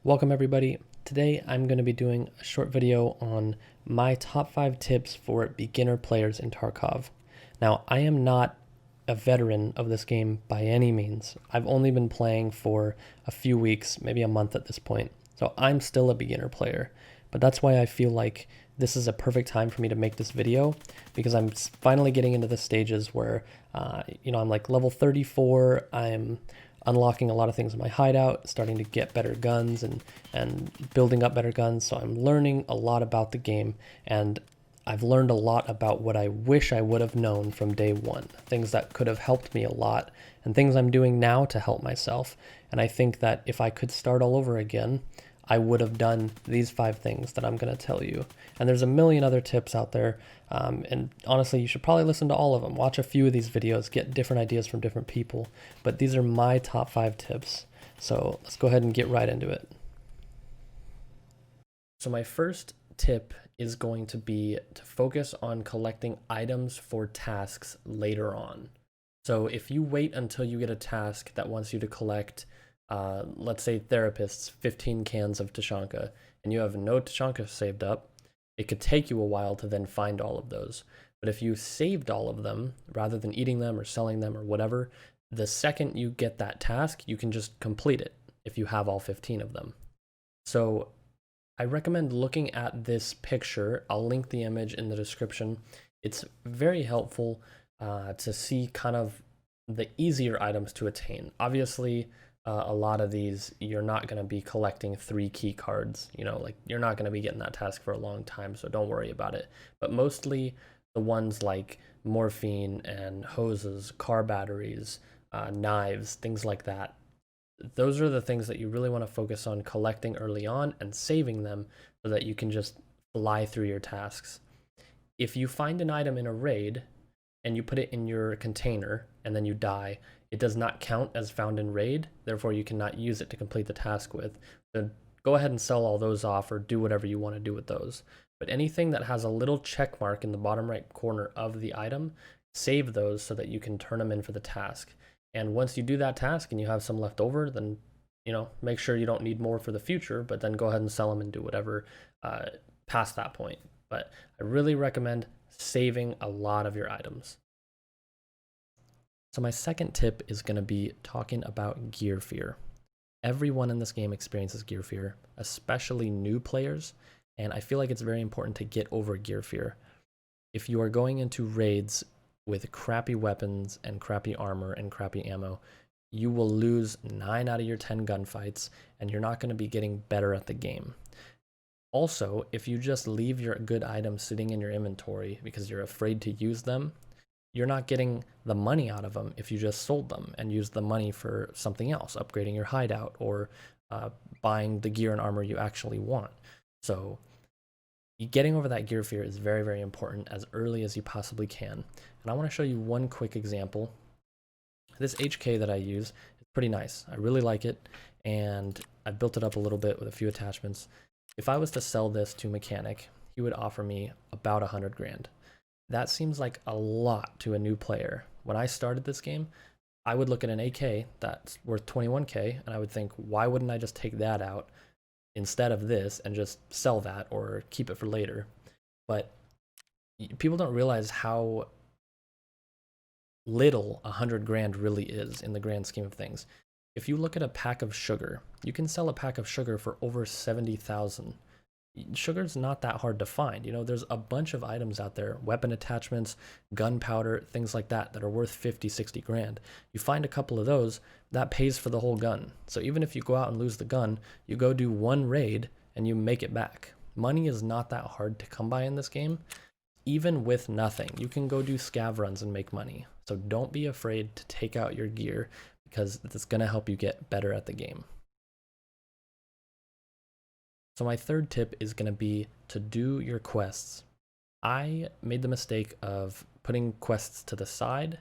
Welcome everybody. Today I'm going to be doing a short video on my top 5 tips for beginner players in Tarkov. Now, I am not a veteran of this game by any means. I've only been playing for a few weeks, maybe a month at this point. So I'm still a beginner player. But that's why I feel like this is a perfect time for me to make this video, because I'm finally getting into the stages where, I'm like level 34, I'm unlocking a lot of things in my hideout, starting to get better guns and building up better guns. So I'm learning a lot about the game, and I've learned a lot about what I wish I would have known from day one, things that could have helped me a lot, and things I'm doing now to help myself. And I think that if I could start all over again, I would have done these 5 things that I'm going to tell you. And there's a million other tips out there. And honestly, you should probably listen to all of them. Watch a few of these videos, get different ideas from different people. But these are my top 5 tips. So let's go ahead and get right into it. So my first tip is going to be to focus on collecting items for tasks later on. So if you wait until you get a task that wants you to collect let's say therapists, 15 cans of Tushonka, and you have no Tushonka saved up, it could take you a while to then find all of those. But if you saved all of them, rather than eating them or selling them or whatever, the second you get that task, you can just complete it if you have all 15 of them. So I recommend looking at this picture. I'll link the image in the description. It's very helpful to see kind of the easier items to attain. Obviously, a lot of these, you're not going to be collecting 3 key cards, like you're not going to be getting that task for a long time, so don't worry about it. But mostly the ones like morphine and hoses, car batteries, knives, things like that. Those are the things that you really want to focus on collecting early on and saving them so that you can just fly through your tasks. If you find an item in a raid and you put it in your container and then you die, it does not count as found in raid, therefore you cannot use it to complete the task with. So go ahead and sell all those off or do whatever you want to do with those. But anything that has a little check mark in the bottom right corner of the item, save those so that you can turn them in for the task. And once you do that task and you have some left over, then make sure you don't need more for the future, but then go ahead and sell them and do whatever past that point. But I really recommend saving a lot of your items. So my second tip is going to be talking about gear fear. Everyone in this game experiences gear fear, especially new players, and I feel like it's very important to get over gear fear. If you are going into raids with crappy weapons and crappy armor and crappy ammo, you will lose 9 out of your 10 gunfights, and you're not going to be getting better at the game. Also, if you just leave your good items sitting in your inventory because you're afraid to use them, you're not getting the money out of them if you just sold them and used the money for something else, upgrading your hideout or buying the gear and armor you actually want. So getting over that gear fear is very, very important as early as you possibly can. And I want to show you one quick example. This HK that I use is pretty nice. I really like it, and I built it up a little bit with a few attachments. If I was to sell this to Mechanic, he would offer me about 100 grand. That seems like a lot to a new player. When I started this game, I would look at an AK that's worth 21k, and I would think, why wouldn't I just take that out instead of this and just sell that or keep it for later? But people don't realize how little 100 grand really is in the grand scheme of things. If you look at a pack of sugar, you can sell a pack of sugar for over 70,000. Sugar's not that hard to find. There's a bunch of items out there, weapon attachments, gunpowder, things like that are worth 50, 60 grand. You find a couple of those, that pays for the whole gun. So even if you go out and lose the gun, you go do one raid and you make it back. Money is not that hard to come by in this game. Even with nothing, you can go do scav runs and make money. So don't be afraid to take out your gear, because it's going to help you get better at the game. So my third tip is going to be to do your quests. I made the mistake of putting quests to the side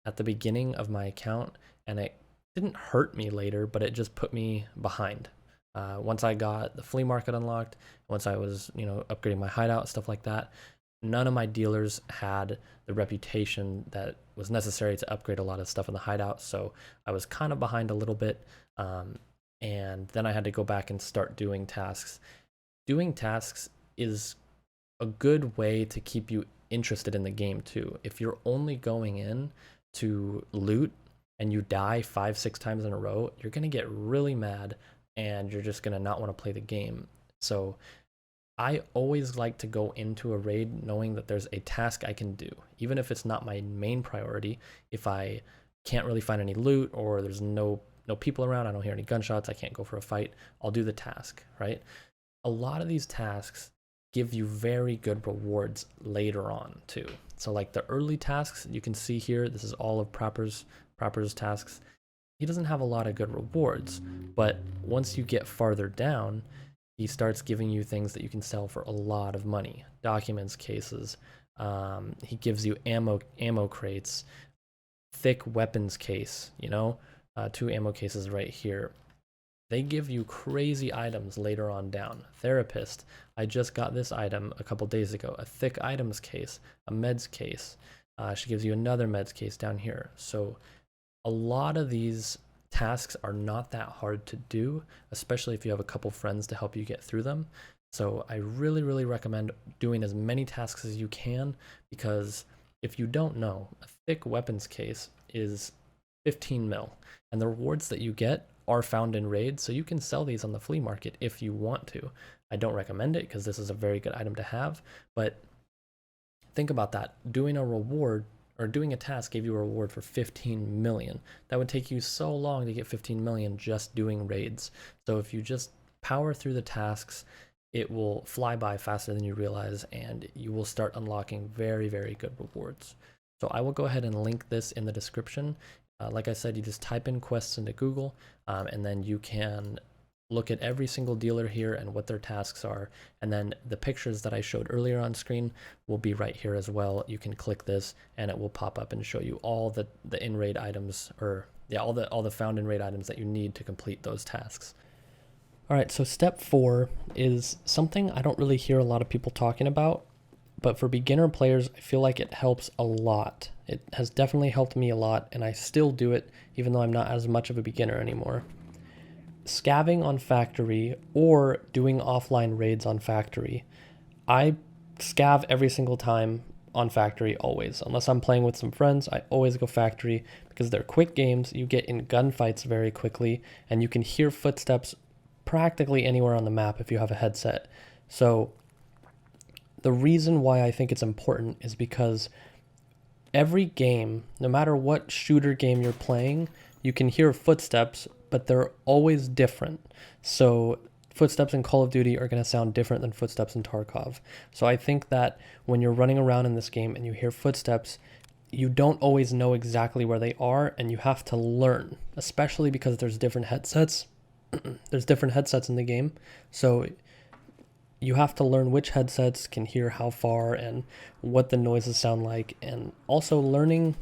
at the beginning of my account, and it didn't hurt me later, but it just put me behind. Once I got the flea market unlocked, once I was, upgrading my hideout, stuff like that, none of my dealers had the reputation that was necessary to upgrade a lot of stuff in the hideout, so I was kind of behind a little bit. and then I had to go back and start doing tasks. Doing tasks is a good way to keep you interested in the game too. If you're only going in to loot and you die 5-6 times in a row, you're gonna get really mad and you're just gonna not want to play the game. So I always like to go into a raid knowing that there's a task I can do, even if it's not my main priority. If I can't really find any loot or there's no people around, I don't hear any gunshots, I can't go for a fight, I'll do the task, right? A lot of these tasks give you very good rewards later on too. So like the early tasks, you can see here, this is all of Proper's tasks. He doesn't have a lot of good rewards, but once you get farther down, he starts giving you things that you can sell for a lot of money. Documents, cases. He gives you ammo crates, thick weapons case, 2 ammo cases right here. They give you crazy items later on down. Therapist, I just got this item a couple days ago, a thick items case, a meds case. She gives you another meds case down here. So a lot of these tasks are not that hard to do, especially if you have a couple friends to help you get through them. So I really, really recommend doing as many tasks as you can, because if you don't know, a thick weapons case is 15 mil, and the rewards that you get are found in raids, so you can sell these on the flea market if you want to. I don't recommend it because this is a very good item to have, but think about that. Doing a reward or doing a task gave you a reward for 15 million. That would take you so long to get 15 million just doing raids. So if you just power through the tasks, it will fly by faster than you realize, and you will start unlocking very, very good rewards. So I will go ahead and link this in the description. Like I said, you just type in quests into Google, and then you can look at every single dealer here and what their tasks are. And then the pictures that I showed earlier on screen will be right here as well. You can click this and it will pop up and show you all the in-raid items, or yeah, all the found in-raid items that you need to complete those tasks. All right, so step 4 is something I don't really hear a lot of people talking about, but for beginner players, I feel like it helps a lot. It has definitely helped me a lot, and I still do it even though I'm not as much of a beginner anymore. Scavving on factory or doing offline raids on factory. I scav every single time on factory, always. Unless I'm playing with some friends, I always go factory because they're quick games. You get in gunfights very quickly, and you can hear footsteps practically anywhere on the map if you have a headset. So the reason why I think it's important is because every game, no matter what shooter game you're playing, you can hear footsteps, but they're always different. So footsteps in Call of Duty are going to sound different than footsteps in Tarkov. So I think that when you're running around in this game and you hear footsteps, you don't always know exactly where they are, and you have to learn, especially because there's different headsets. There's different headsets in the game. So you have to learn which headsets can hear how far and what the noises sound like, and also learning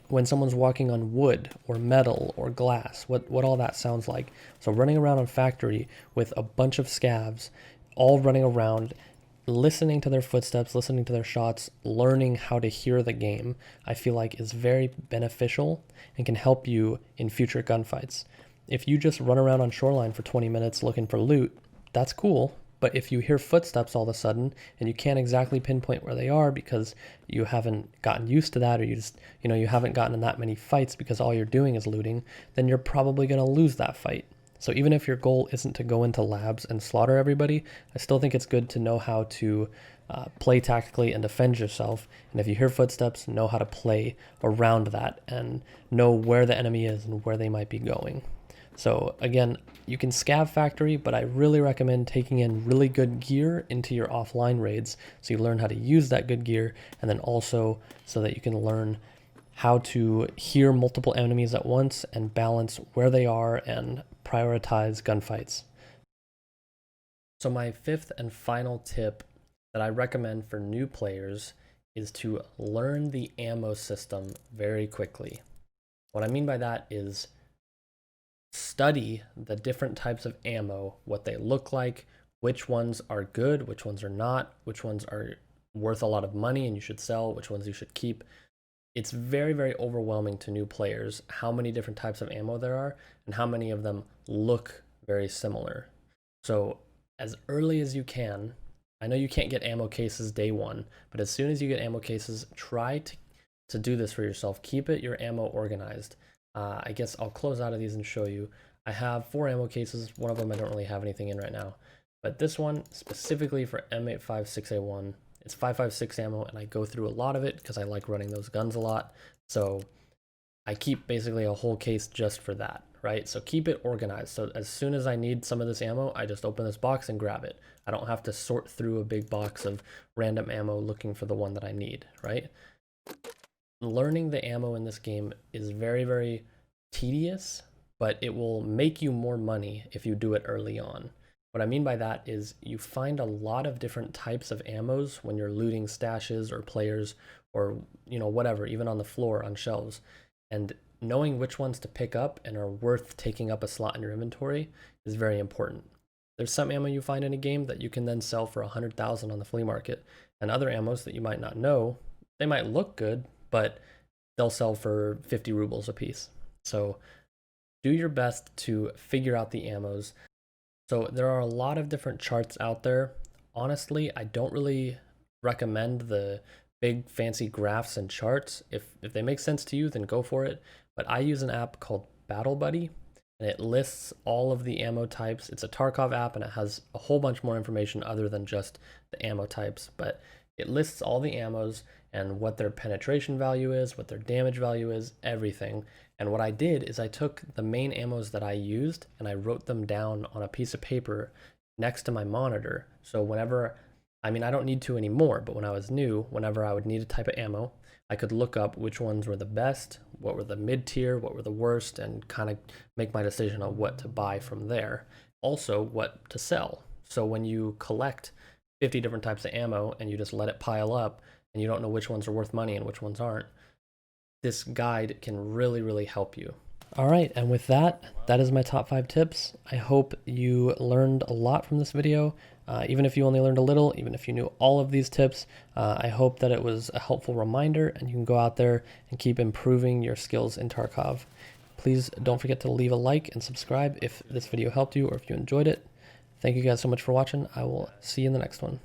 when someone's walking on wood or metal or glass, what all that sounds like. So running around on factory with a bunch of scavs, all running around, listening to their footsteps, listening to their shots, learning how to hear the game, I feel like is very beneficial and can help you in future gunfights. If you just run around on shoreline for 20 minutes looking for loot, that's cool. But if you hear footsteps all of a sudden and you can't exactly pinpoint where they are because you haven't gotten used to that, or you just, you haven't gotten in that many fights because all you're doing is looting, then you're probably going to lose that fight. So even if your goal isn't to go into labs and slaughter everybody, I still think it's good to know how to play tactically and defend yourself. And if you hear footsteps, know how to play around that and know where the enemy is and where they might be going. So again, you can scav factory, but I really recommend taking in really good gear into your offline raids so you learn how to use that good gear, and then also so that you can learn how to hear multiple enemies at once and balance where they are and prioritize gunfights. So my 5th and final tip that I recommend for new players is to learn the ammo system very quickly. What I mean by that is study the different types of ammo, what they look like, which ones are good, which ones are not, which ones are worth a lot of money and you should sell, which ones you should keep. it's very, very overwhelming to new players how many different types of ammo there are and how many of them look very similar. So as early as you can, I know you can't get ammo cases day one, but as soon as you get ammo cases, try to do this for yourself. Keep your ammo organized. I guess I'll close out of these and show you. I have 4 ammo cases. One of them I don't really have anything in right now, but this one specifically for M856A1, it's 5.56 ammo, and I go through a lot of it because I like running those guns a lot. So I keep basically a whole case just for that, right? So keep it organized. So as soon as I need some of this ammo, I just open this box and grab it. I don't have to sort through a big box of random ammo looking for the one that I need, right? Learning the ammo in this game is very, very tedious, but it will make you more money if you do it early on. What I mean by that is you find a lot of different types of ammos when you're looting stashes or players or, you know, whatever, even on the floor on shelves. And knowing which ones to pick up and are worth taking up a slot in your inventory is very important. There's some ammo you find in a game that you can then sell for 100,000 on the flea market, and other ammos that you might not know, they might look good, but they'll sell for 50 rubles a piece. So do your best to figure out the ammos. So there are a lot of different charts out there. Honestly, I don't really recommend the big fancy graphs and charts. If they make sense to you, then go for it. But I use an app called Battle Buddy, and it lists all of the ammo types. It's a Tarkov app, and it has a whole bunch more information other than just the ammo types. But it lists all the ammos and what their penetration value is, what their damage value is, everything. And what I did is I took the main ammos that I used and I wrote them down on a piece of paper next to my monitor. So whenever, I mean, I don't need to anymore, but when I was new, whenever I would need a type of ammo, I could look up which ones were the best, what were the mid-tier, what were the worst, and kind of make my decision on what to buy from there. Also, what to sell. So when you collect 50 different types of ammo and you just let it pile up and you don't know which ones are worth money and which ones aren't, this guide can really, really help you. All right, and with that, that is my top 5 tips. I hope you learned a lot from this video. Even if you only learned a little, even if you knew all of these tips, I hope that it was a helpful reminder and you can go out there and keep improving your skills in Tarkov. Please don't forget to leave a like and subscribe if this video helped you or if you enjoyed it. Thank you guys so much for watching. I will see you in the next one.